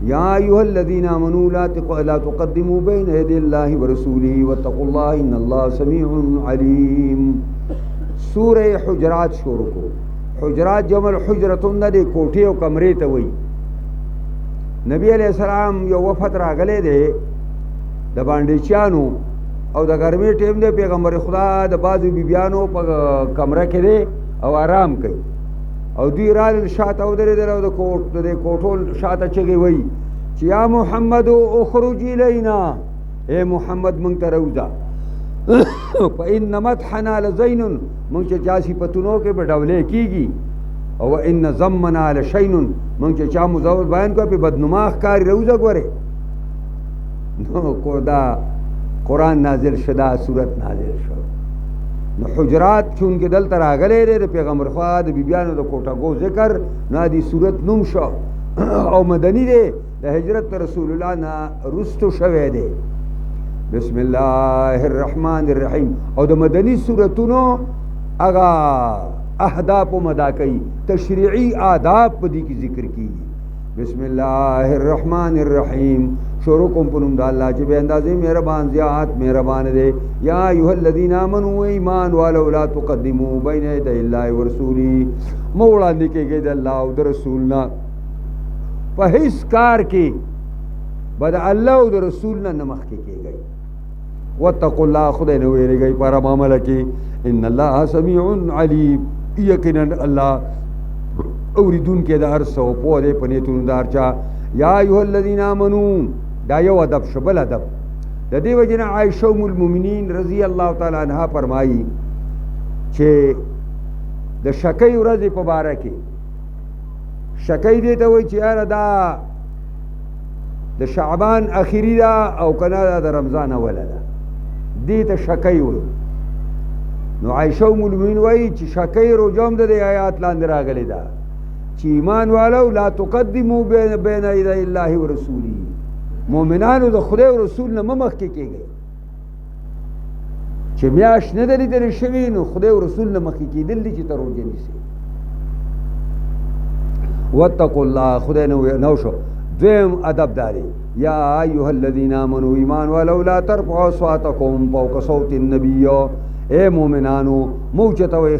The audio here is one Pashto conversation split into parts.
یا ایها الذین آمنوا لا تقدموا بین یدی اللہ ورسوله واتقوا اللہ ان اللہ سمیع علیم. سورہ حجرات شروع کو. حجرات جمع حجرتون نه دی کوټې او کمرې ته وایي. نبی علیہ السلام یو وفد راغلی دی د بانډیچیانو او د ګرمۍ ټیم دی. پیغمبر خدا د بعضو بیبیانو په کمره کې دی او آرام کوي او دوی رالل شاته ودرېدل او د دې کوټو شاته چغې وایي چې یا محمد اخرج الینا، اے محمد موږ ته راوځه. فإن مدحنا لزین، موږ چې چا صفتونو کې به ډولې کېږي، او ان ضمنا لشین، موږ چې چا مزور بیان کوو پې بدنما ښکاري. راوځه ګورې. نو کو دا قرآن نازل شو، دا صورت نازل شو. نو حجرات چونکې دلته راغلی دی د پیغمبر خوا د بیبیانو د کوټګو ذکر، نو دې صورت نوم شو او مدني دی، د هجرت رسول الله نه رستو شوی دی. بسم الله الرحمن الرحیم. او د مدني صورتونو هغه اهداف مدا کوي، تشریعي آداب په دې کې ذکر کیږي. بسم الله الرحمن الرحیم. شروع کوم په نوم د الله چې بے اندازې مهربان زیات مهربان دی. یا ایها الذین آمنوا ایمان والو لا تقدموا بین یدی الله ورسوله، مو وړاندې کېږئ د الله او د رسول نه په هیڅ کار کې به د الله او د رسول نه مخکې کېږئ. واتقوا الله، خدای نه ویرېږئ په هره معامله کې. ان الله سمیع علیم، یقینا الله اوریدونکی د هر څه او پوه دی په نیتونو د هر چا. یا ایها الذین آمنوا، دا یو ادب شو. بل ادب د دې وجې نه عایشه ام المؤمنین رضی الله تعالی عنها فرمایي چې د شکۍ ورځې په باره کې، شکۍ دې ته وایي چې یاره دا د شعبان اخري ده او که نه د رمضان اوله ده، دې ته شکۍ وایي. نو عایشه ام المؤمنین وایي چې شکۍ روژه هم د دې آیات لاندې راغلې ده چې ایمان والو لا تقدموا بین یدی الله ورسوله، مؤمنانو د خدای او رسول نه مه مخکې کېږئ. چې میاشت نه ده لیدلې شوې نو خدای او رسول نه مخکې کېدل دي چې ته روژه نیسې. واتقوا الله، خدای نه شو. دویم ادب داری، یا ایها الذین آمنوا ایمان والو لا ترفعوا اصواتکم فوق صوت النبی، اے مومنانو موچتوئ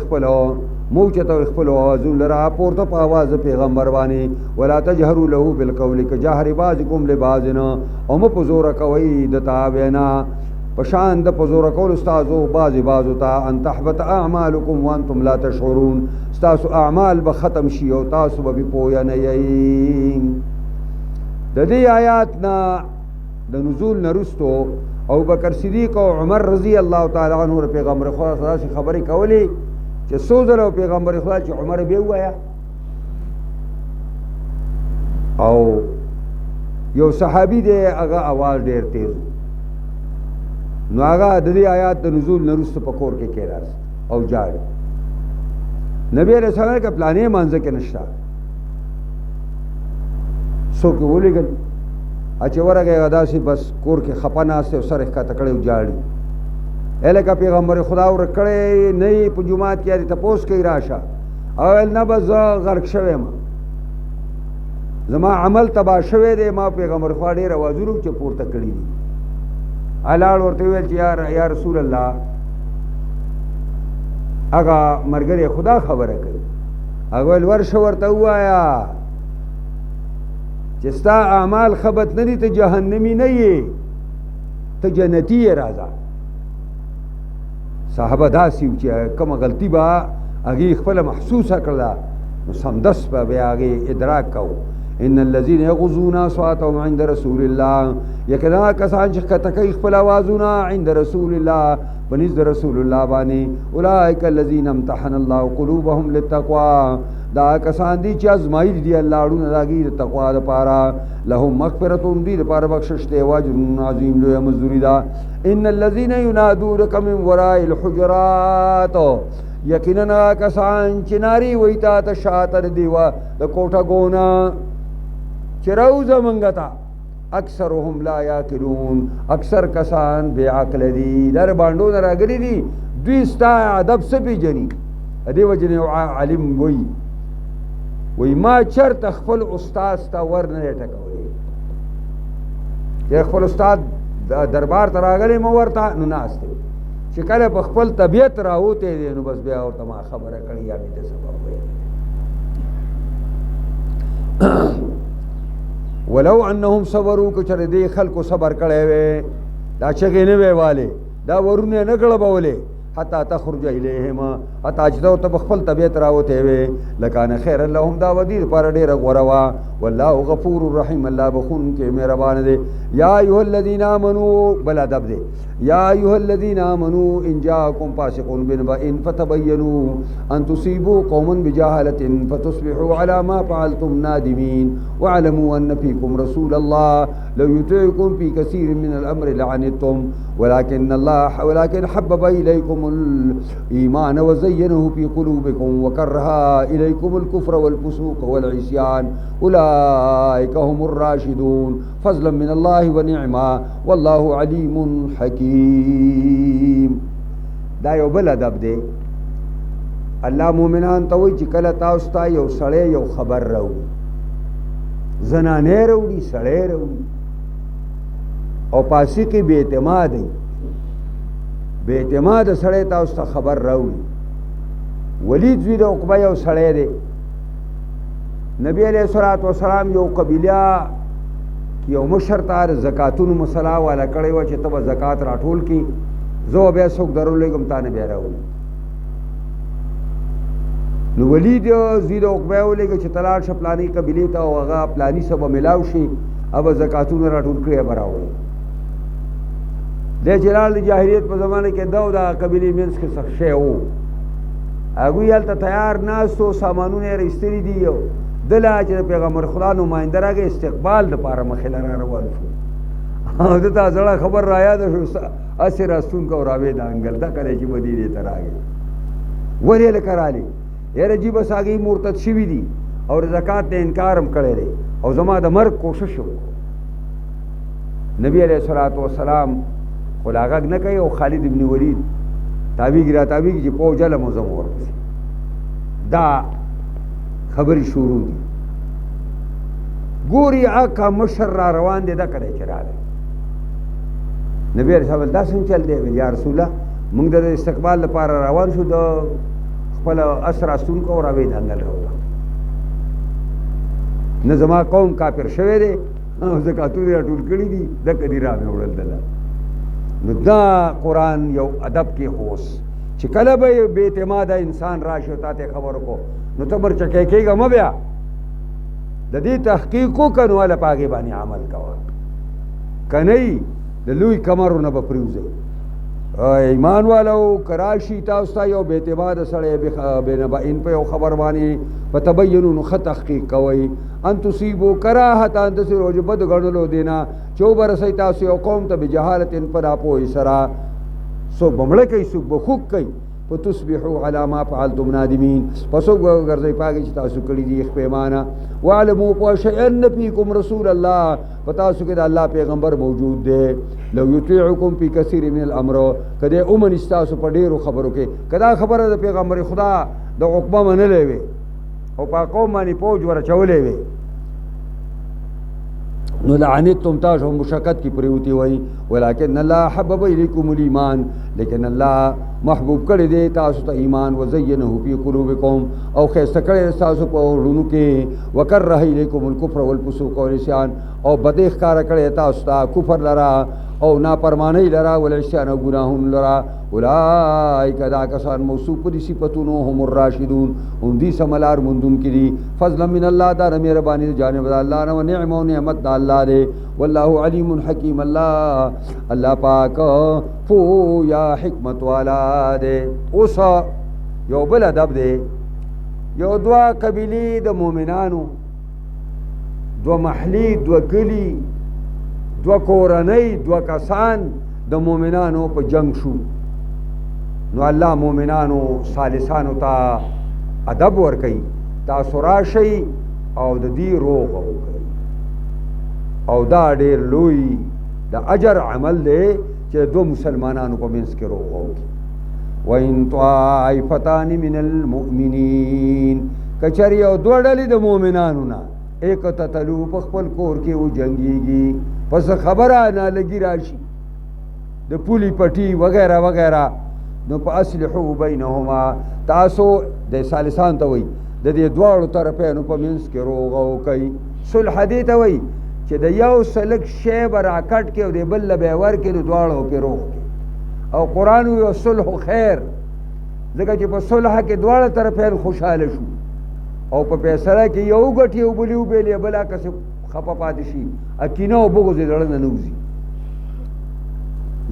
خپلو آوازو لرا پورته په آواز پیغمبر باندې. ولا تجهروا له بالقول کجهر بعضکم لبعض، او مه په زوره کوئ د تابعنا په شان د په زوره کولو ستاسو بعضو ته. ان تحبط اعمالکم وانتم لا تشعرون، ستاسو اعمال به ختم شي او تاسو به پوه نه یئ. د دې آیات نه د نزول نه رستو ابوبکر صدیق او عمر رضی الله تعالی عنہ پیغمبر خدا صلی الله علیه وسلم خبرې کولې چې څو ځله پیغمبر خدا چې عمر به وایا، او یو صحابي دی هغه आवाज ډیر تیز، نو هغه د دې آیات د نزول نه رستو په کور کې کېراست او جاړ. نبی علیہ السلام کا پلانې مانځه کې نشته، څوک ولېږل چې ورغی داسې بس کور کې خپه ناست او سر ښکته کړی او جاړي. لکه پیغمبر خدا ورک کړی نه په جومات کې یادې تپوس کوي راشه، او ویل نه بس زه غرق شوی یم، زما عمل تباه شوی دی، ما پیغمبر خدا ډېر اوازونه چې پورته کړي دي. الاړ ورته ویل چې یا رسول الله، هغه ملګری خدا خبره کوي. هغه ویل ورشه ورته ووایه چې ستا اعمال خبت نه دي، ته جهنمی نه یې، ته جنتی یې. راځه. صحابه داسې وو چې کومه غلطي به هغې خپله محسوسه کړله، نو سمدست به بیا هغې ادراک کوو. ان الذین یغضون اصواتهم عند رسول الله، یقینا کسان چې ښکته کوي خپل اوازونه عند رسول الله، په نزد رسول الله باندې. اولئک الذین امتحن الله قلوبهم للتقوی، دا کسان دي چې ازمایل دي الله اړونه د هغې د تقوا دپاره. لهم مغفرة، دوی دپاره بخشش دی، واجر عظیم، لویه مزدوري ده. ان الذین ینادونک من وراء الحجرات، یقینا کسان چې نارې وایي تا ته شاته د دیوه د کوټګو نه چې راوځه موږ ته. اکثرهم لا یعقلون، اکثر کسان بې عقله دي، دا د بانډو نه راغلي دي، دوی ستا ادب څه پېژني. د دې وجې نه عالم وایي ما چرته خپل استاذ ته ور نه دی ټکولی، چې خپل استاد دربار ته راغلی مو ورته نو ناست دی چې کله په خپل طبیعت راوته دی نو بس بیا ورته ما خبره کړې یا مې د سبب وی ولو انهم صبروا که چېرې دې خلکو صبر کړی وی دا چغې نه وی والې دا ورونه نه کړبولې حتی تخرج الیهم حتی چې ته په خپل طبیعت راوته وی لکان خیر لهم دا ودی پر ډېره غوره وه والله غفور رحیم الله بخونکی مهربان دی یا ایها الذین آمنوا بل ادب دی یا ایها الذین آمنوا ان جاءکم فاسق بنبأ فتبینوا ان تصیبوا قوما بجهالة فتصبحوا على ما فعلتم نادمین واعلموا ان فیکم رسول الله لو یطیعکم فی کثیر من الامر لعنتم ولكن حبب الیکم الایمان وزینه فی قلوبکم وکره الیکم الكفر والفسوق والعصیان اولئک هم الراشدون فضلا من الله ونعما والله علیم حکیم دا یو بل ادب دی الله مؤمنان ته وایي چې کله تاسو ته یو سړی یو خبر راوړي زنانې راوړي سړی راوړي او فاسقې بې اعتمادی بې اعتماده سړی تاسو ته خبر راوړي ولید زوی د عقبه یو سړی دی نبی علیہ الصلوۃ والسلام یو قبیله یو مشر ته زکاتونو مسله والا کړی و چې ته به زکات راټول کړي زه بیا څوک درولېږم تا نه بیا راولم نو ولید زوی د عقبه ولېږه چې ته لاړ شه پلاني قبیلې ته او هغه پلاني څه به میلاو شي هغه به زکاتونه راټول کړي به راوړي د جلال د جاهلیت په زمانه کې دا د قبیلې منځ کې سخت شی و هغوی هلته تیار ناست و سامانونه یې رایستلي دي دله چې د پیغمبر خدا نماینده راغی استقبال دپاره مخې له را روان شو او ده ته زړه خبر رایاده شو هسې راستونکه او راوې د انګل دا کله چې مدینې ته راغی ولې لکه رالې یاره جي بس هغې مرتد شوي دي او د زکات نه انکار هم کړی دی او زما د مرګ کوشش وکړو نبی علیه الصلاة والسلام خو لا غږ نه کوي او خالد ابن ولید تابعیږي را تابعیږي چې پوځ علم او زه مو ورپسې دا خبرې شروع دي ګوري اکا مشر را روان دی دا کله چې راغی نبی علیه السلام دا څنګه چل دی یا رسول الله موږ د استقبال لپاره روان شو د خپل اس راستونکو او راوې د انګل راوړه نه زما قوم کافر شوی دی او زکاتونه راټول کړي دي دکه دي را مې وړل دله نو دا قرآن یو ادب کې خوص چې کله به بې اعتماده انسان راشي او تا ته خبر وکړو نو ته برچکی کېږه مه بیا د دې تحقیق وکړه نو هله په هغې باندې عمل کوه که نه یي د لوی کمرونه به پرېوځئ ایمان والو که راشي تاسو ته یو بې اعتماده سړی بېنبعین په یو خبر باندې فتبینو نو ښه تحقیق کوئ ان تصیبو کراهة ان تصیرو چې بد ګڼلو دی نه چې وبرسئ تاسو یو قوم ته بجهالت په ناپوهۍ سره څوک به مړه کوي څوک به خوږ کوي فتصبحوا على ما فعلتم نادمین پس وګرځئ په هغې چې تاسو کړي دي پیمانه واعلموا پوه شئ ان فیکم رسول الله په تاسو کې د الله پیغمبر موجود دی لو یطیعکم فی کثیر من الامر که دی ومني ستاسو په ډېرو خبرو کې که دا خبره د پیغمبر خدا د عقبه منلی وي او په قوم باندې فوج ورچولی وي نو لعنتم تاسو مشقت کی پریوتی وای ولکن الله حبب الیکم الایمان لیکن الله محبوب کړی دی تاسو ته ایمان وزینه فی قلوبکم او خسته کړی تاسو په ورونو کې وکره الیکم الکفر والفسوق والعصیان او بدیخ کار کړی تاسو ته کفر لرا او نافرمانی لرا والعصیان او گناهون لرا اولئک دا کسان موصوف په دې صفتونو هم الراشدون هم دې سملار مندون کړي فضلا من الله دا مهرباني جانب الله نه نعمت او نعمت د الله دی والله علیم حکیم الله پاک فو یا حکمت والا دی اوس یو بل ادب دی یو دوا قبیلې د مؤمنانو دو محلی دو کلی دو کورنۍ دو کسان د مؤمنانو په جنگ شو نو الله مؤمنانو صالحانو ته ادب ورکوي تاسو راشئ او د دې روغه وکړئ او دا ډېر لوی د اجر عمل دی چې دو مسلمانانو په منځ کې روغه وکړي وإن طائفتان من المؤمنین که چېرې یو دوه ډلې د مؤمنانو نه اقتتلوا په خپل کور کې وجنګېږي پس خبره نه لګي راشي د پولی پټي وغیرہ وغیرہ نو په اصلحو بینهما تاسو د ثالثان ته وایي د دې دواړو طرفینو په منځ کې روغه وکئ صلح دې ته وایي چې د یو سلک شی به راکټ کړي او د بل له به یې ورکړي نو دواړو پې روغ کړي او قرآن وایي صلح خیر ځکه چې په صلح کې دواړه طرفین خوشحاله شو او په فیصله کې یو ګټي او بلې وبېلې بله کسې خفه پاتې شي کینه او بغض یې زړه نه نوځي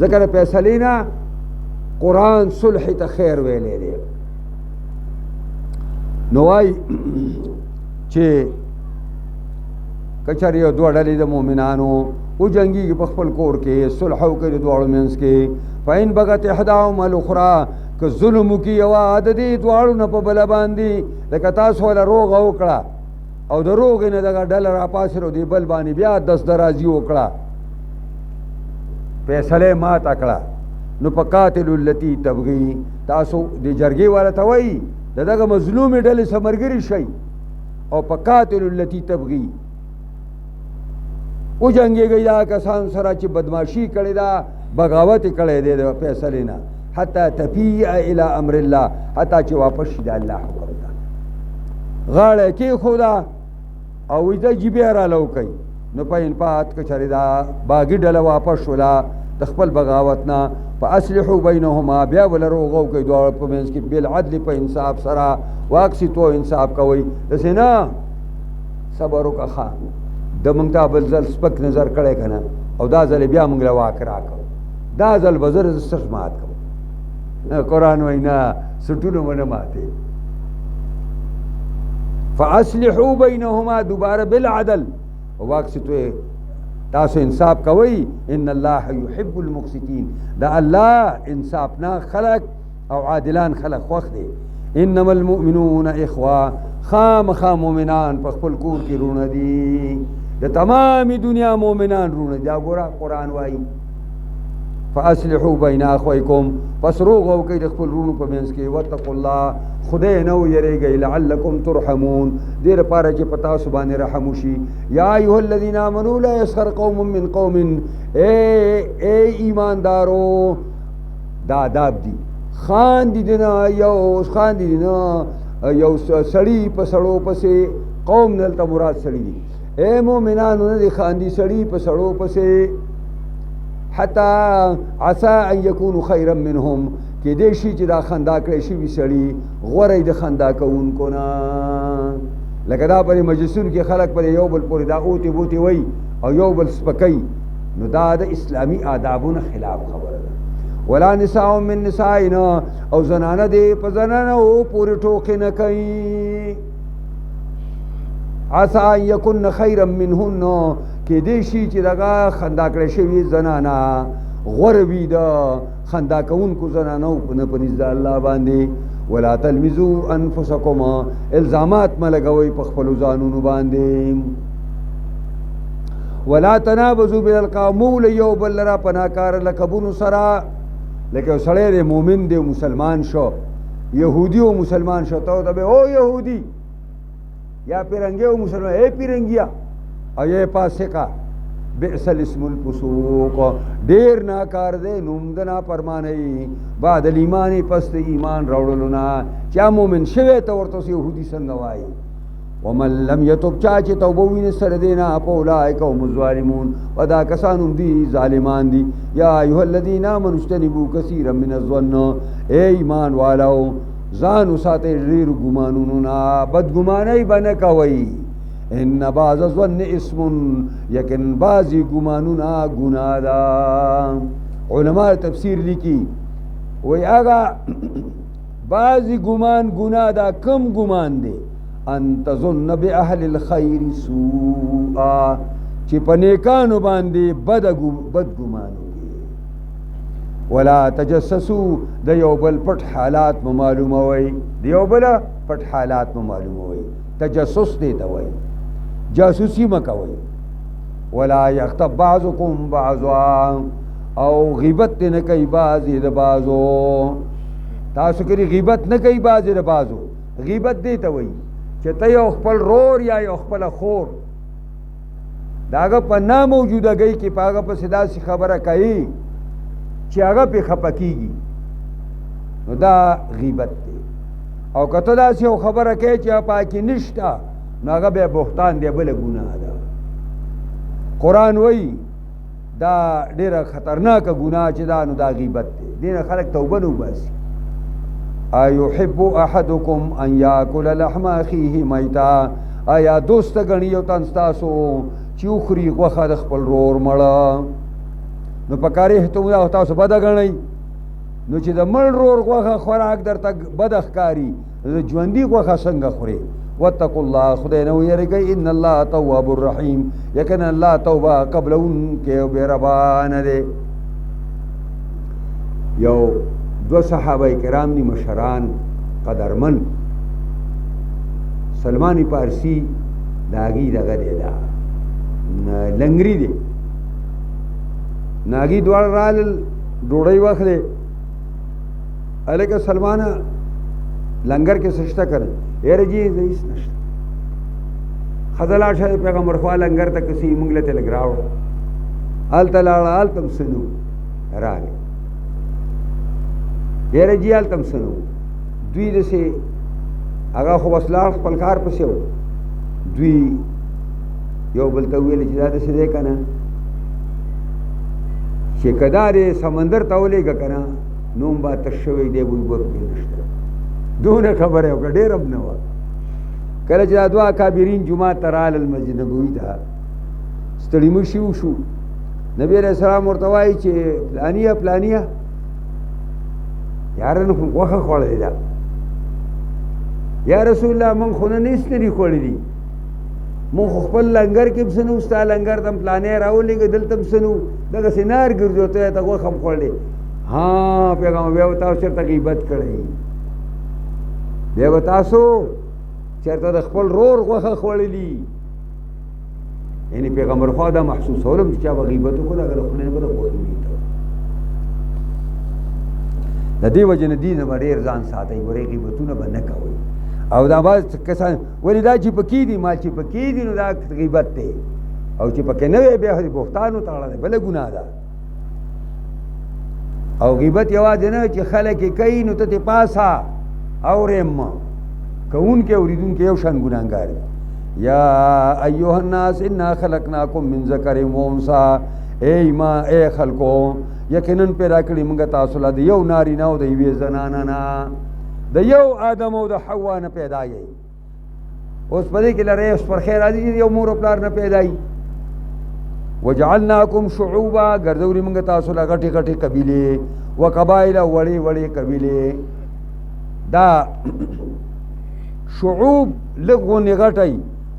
ځکه د فیصلې نه قرآن صلح ته خیر ویلی دی نو وایي چې که چېرې یو دوه ډلې د مؤمنانو وجنګېږي په خپل کور کې صلح وکړي د دواړو منځ کې فإن بغت إحداهما الأخرى که ظلم وکړي یوه د دې دواړو نه په بله باندې لکه تاسو وله روغه وکړه او د روغې نه دغه ډله راپاڅېد او دې بل باندې بیا دست درازي وکړه فیصله ماته کړه نو په قاتل التي تبغي تاسو د جرګې والا ته وایي د دغه مظلومې ډلې سره ملګري شئ او په قاتل التي تبغي وجنګېږئ دا کسان سره چې بدماشي کړې ده بغاوت یې کړی دی د فیصلې نه حتی تفیع الی امر الله حتی چې واپس شي د الله حکم ته غاړه یې کېښوده او ویده جیبې رالو کوي نو په انفات که چېرې دا باغي ډله واپس شوله د خپل بغاوت نه فاصلحو بینهما بیا بله روغه وکړئ دواړه په منځ کې بالعدل په انصاف سره واقسطو انصاف کوئ داسې نه صبر وکړه ښه د موږ ته بل ځل سپک نظر کړی که نه او دا ځل بیا موږ له واک راکړو دا ځل به زه سخت مات کوم قرآن وایي نه سټونه به نه ماتې فاصلحو بینهما دوباره بالعدل واقسطو تاسو انصاف کوئ ان الله يحب المقسطین دا الله انصافناک خلق او عادلان خلق خوښ دی انما المؤمنون اخوه خامخا مؤمنان په خپل کور کې رونه دي د تمامي دنیا مؤمنان رونه دي دا ګوره قرآن وایي فاصلحو بین اخویکم پس روغ وکئ د خپل رونو په منځ کې واتقوا الله خدای نه ویریږئ لعلکم ترحمون دې لپاره چې په تاسو باندې رحم وشي یا ایها الذین آمنوا لا یسخر قوم من قوم اے ایماندارو دا آداب دي خاندي دي نه یو سړي په سړو پسې قوم دلته مراد سړي دي اے مؤمنانو نه دي خاندي سړي په سړو پسې حتی عسى ان یکونوا خیرا منهم کېدای شي چې دا خندا کړی شوي سړي غوره د خندا کوونکو نه لکه دا پرې مجلسونو کې خلک پرې یو بل پورې دا اوتې بوتې وایي او یو بل سپکوي نو دا د اسلامي آدابونو خلاف خبره ده ولا نساء من نسائنا او زنانه دې په زنانو پورې ټوکې نه کوي عسى ان یکن خیرا منهن کېدای شي چې دغه خندا کړی شوي زنانه غوره وي د خندا کوونکو زنانو نه په نزد الله باندې ولا تلمزوا انفسکم الزامات مه لګوئ په خپلو ځانونو باندې ولا تنابزوا بالالقاب مول یو بل لره په ناکاره لقبونو سره لکه یو سړی دی مؤمن دی مسلمان شو یهودي او مسلمان شو ته ورته او یهودي یا پیرنګي او مسلمان اے پیرنګیا او یہ پاسقا بئس الاسم الفسوق ډیر ناکار دی نوم د نافرمانۍ بعد الایمان پس د ایمان راوړلو نه چا مؤمن شوی ته ورته یهودي څنګه وایي ومن لم یتب چا چې توبه وینې سره دی نه فاولئک هم الظالمون و دا کسان هم دي ظالمان دي یا ایها الذین آمنوا اجتنبوا کثیرا من الظن اے ایمان والو ځان وساتئ ډېرو ګمانونو نه بدګمانۍ به نه کوئ ان بعض الظن اسم یقین بعضی گمانونا گناہ دا علماء تفسیر لکی وی آگا بعضی گمان گناہ دا کم گمان دے ان تظن بی اہل الخیر سوءا چی پنیکانو باندے بد گمانو دے ولا تجسسو دا یو بل پٹ حالات معلوم ہوئی دا یو بل پٹ حالات معلوم ہوئی تجسس دے دا ہوئی جاسوسی مکوئی ولا یغتب بعضکم بعضا او غیبت دې نه کوي بعضې د بعضو تاسو کې غیبت نه کوي بعضې د بعضو غیبت دې ته وایي چې ته یو خپل رور یا یو خپله خور دا هغه په ناموجودګۍ کې په هغه پسې داسې خبره کوي چې هغه پې خفه کېږي نو دا غیبت دی او که ته داسې یو خبره کوې چې هغه پکې نشته نو هغه بیا بهتان دی بله ګناه ده قرآن وایي دا ډېره خطرناکه ګناه چې دا نو دا غیبت دی دې نه خلک توبه نه وباسي ایحب احدکم ان یاکل لحم اخیه میتا آیا دوست ګڼي یو تن ستاسو چې وخوري غوښه د خپل ورور مړه نو په کریهتم دا تاسو بده ګڼئ نو چې د مړ ورور غوښه خوراک درته بده ښکاري د ژوندي غوښه څنګه خورې واتقوا الله خدای نه ویریږئ ان الله تواب الرحیم یقینا الله توبه قبلونکی او مهربانه دی یو دو صحابه کرام دي مشران قدرمن سلمان پارسی داغي دغه دی دا لنګری دی ناګي دوړ رال ډوړی وخت دی الکه سلمان لنګر کې سشته کړ یاره جی زیس نشته خدلا شه پیغمبر خوا لنګر ته کسي منګله ته لګراو آل تلاړ آل تم سنو راغی یاره جی آل تم سنو دوی دسه هغه خو وسلار خپل کار پسې و دوی یو بل ته ویل چې دا دسه دی کنه چې کدارې سمندر ته ولېږه کنه نوم با تشوی دی وی ور کې نشته دونه خبره وکړه ډېر هم نه وه کله چې دا دوه کابرین جومات ته راغلل مسجد نبوي ته ستړي مشي وشو نبي علیه السلام ورته وایي چې پلانیه پلانیه یاره نو غوښه خوړلې ده یا رسول الله من خو نه هېڅ نه دي خوړلي مونږ خو خپل لنګر کې هم څه نه ستا لنګر ته هم پلانې راولېږه دلته هم څه نه و دغسې نار ګرځو ته ته غوښه هم خوړلې ها پیغمبر بیا به تاسو چېرته غیبت کړی بیا به تاسو چېرته د خپل رور غوښه خوړلي یعنې پیغمبر خوا دا محسوسولم چې چا به غیبت وکړو هغه د خولې نه به د غوښې د دې وجې نه دې نه به ډېر ځان ساتئ ګورئ غیبتونه به نه کوئ او دا بعض کسان ولې دا چې پکې دي ما چې پکې دي نو دا غیبت دی او چې پکې نه وی بیا خو بهتان وتړلی دی بله ګناه ده او غیبت یوازې نه چې خلک یې کوي نو ته ترې پاسه اورې مه کوونکی اورېدونکی یو شان ګناهګار دی یا ایها الناس انا خلقناکم من ذکر و انثی ای خلکو یقینا پیدا کړي موږ تاسو له د یو نارینه او د یوې زنانه نه د یو آدم او د حوا نه پیدا یې اوس په دې کې لرې اوس پر خیر راځي چې یو مور او پلار نه پیدا یې وجعلناکم شعوبا ګرځولي موږ تاسو له غټې غټې قبیلې و قبایل وړې وړې قبیلې دا شعوب لږ غونې غټی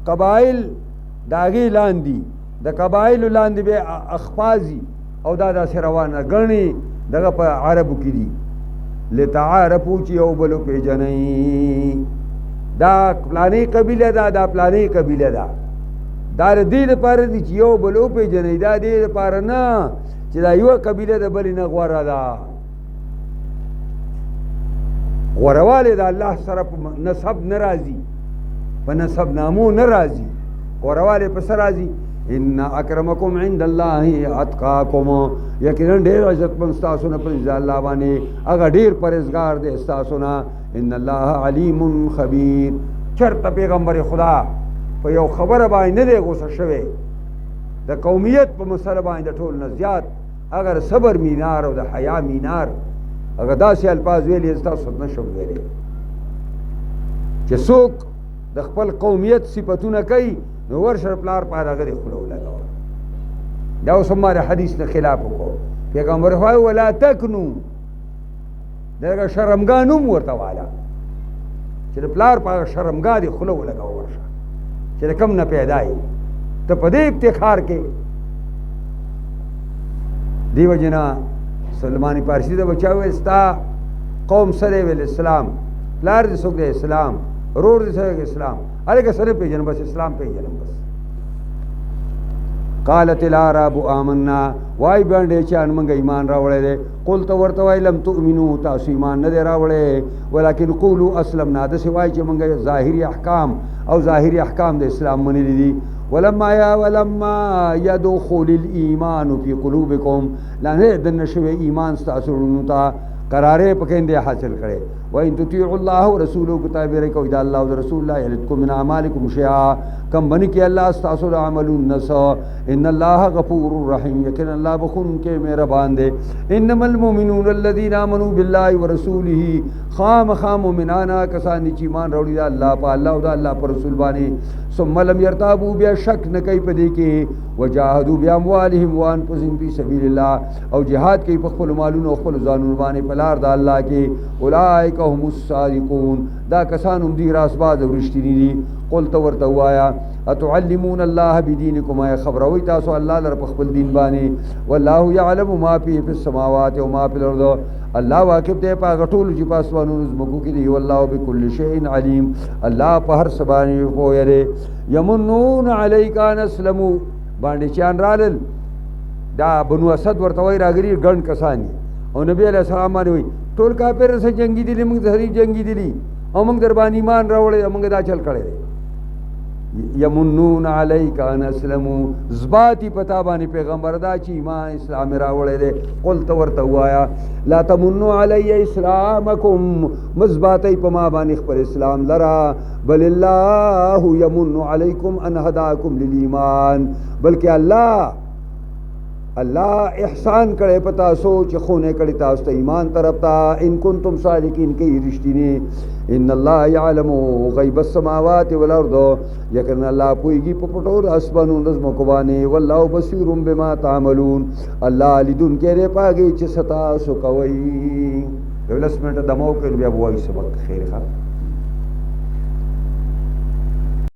قبایل د هغې لاندې د قبایلو لاندې به اخپازي او دا داسې روانه ګڼې دغه په عربو کې دي لتعارفو چې یو بل وپېژنئ دا پلانې قبیله ده دا پلانې قبیله ده دا د دې لپاره دي چې یو بل وپېژنئ دا دې لپاره نه چې دا یوه قبیله د بلې نه غوره ده غوروالی د الله سره په نسب نه راځي په نسب نامو نه راځي غوروالی په څه راځي ان اکرمکم عند الله اتقاکم یقینا ډېر عزتمند ستاسو نه په الله باندې هغه ډېر پرهیزګار دی ستاسو نه ان الله علیم خبیر چېرته پیغمبر خدا په یو خبره باندې نه دی غوسه شوی د قومیت په مسله باندې د ټول نه زیات اگر صبر مینار او د حیا مینار اگر داسې الفاظ ویلي ستاسو نه شم ویلی چې څوک د خپل قومیت صفتونه کوي نو ورشه پلار په هغه دې خوله ولګوه دا اوس هم حدیث نه خلاف وکړو پیغمبر وایي ولا تکنو دغه شرمګاه نوم ورته واله چې د پلار په هغه شرمګاه دې خوله ولګوه ورشه چې د کم نه پیدا یې ته په دې افتخار کې دې وجې نه سلمان پارسي ته بچا وویل ستا قوم سره ویل اسلام پلار دې څوک دی اسلام رور دې سره اسلام هلکه سره پېژنم بس اسلام پېژنم بس قالت الاعراب آمنا وای باندې چې ان موږ ایمان راوړی دی قلت ورته وای لم تؤمنو تاسو ایمان نه دی راوړی ولکن قولوا اسلمنا داسې وایي چې موږ ظاهري احکام او ظاهري احکام د اسلام منلي دي ولما يدخل الايمان في قلوبكم لانه دنه شوی ایمان ستاسو ورونتا قرارې پکې حاصل کړي وان تطيعوا الله ورسوله کتابه کو اذا الله ورسول الله يلتكم من اعمالكم شيئا کم بن کې الله استاسو عملون نس ان الله غفور رحيم یقین الله بخون کې مهربان دے انما المؤمنون الذين امنوا بالله ورسوله خام مؤمنانا کسان چې ایمان راوړي دا الله په الله او دا الله پر رسول باندې ثم لم يرتابوا بیا شک نه کوي پدې کې وجاهدوا باموالهم وانفسهم في سبيل الله او جهاد کوي په خپل مالونو او خپل ځانونو باندې په لار د الله کې اولئک هم الصادقون دا کسان هم دي راسباد ورشتنی دي قلت ورته وایا اتعلمون الله بدينكم يا خبروي تاسو الله لر په خپل دین باندې والله يعلم ما في السماوات وما في الارض الله واقف دی په غټول چې پاسوانو زمکو کې دی والله بكل شيء عليم الله په هر څه باندې پوهه يمنون عليك ان اسلموا باندې چان رالل دا بنو اسد ورته وای راګری ګڼ کسان او نبی علیہ السلام باندې وای ټول کافر سره جنگي دي موږ د هری جنگي دي او موږ در باندې ایمان راوړې موږ دا چل کړي یمنون علیک ان اسلموا زباتی پتا باندې پیغمبر دا چې ایمان اسلام راوړې دي قلت ورته وایا لا تمنوا علی اسلامکم مزباتی په ما باندې خپل اسلام لرا بل الله یمن علیکم ان هداکم للایمان بلکې الله احسان کړي پتا سوچ خونه کړي تاسو ته ایمان طرف ته ان کنتم صادقین کې رښتینی ان الله يعلم غیب السماوات والارض یقینا الله پويږي په پټو اسمانو نظم کو باندې والله بصیر بما تعملون الله لیدون کې ری پاږي چې ستا سو کوي ولسمنټ دمو کې بیا وایي سبق خیر ښه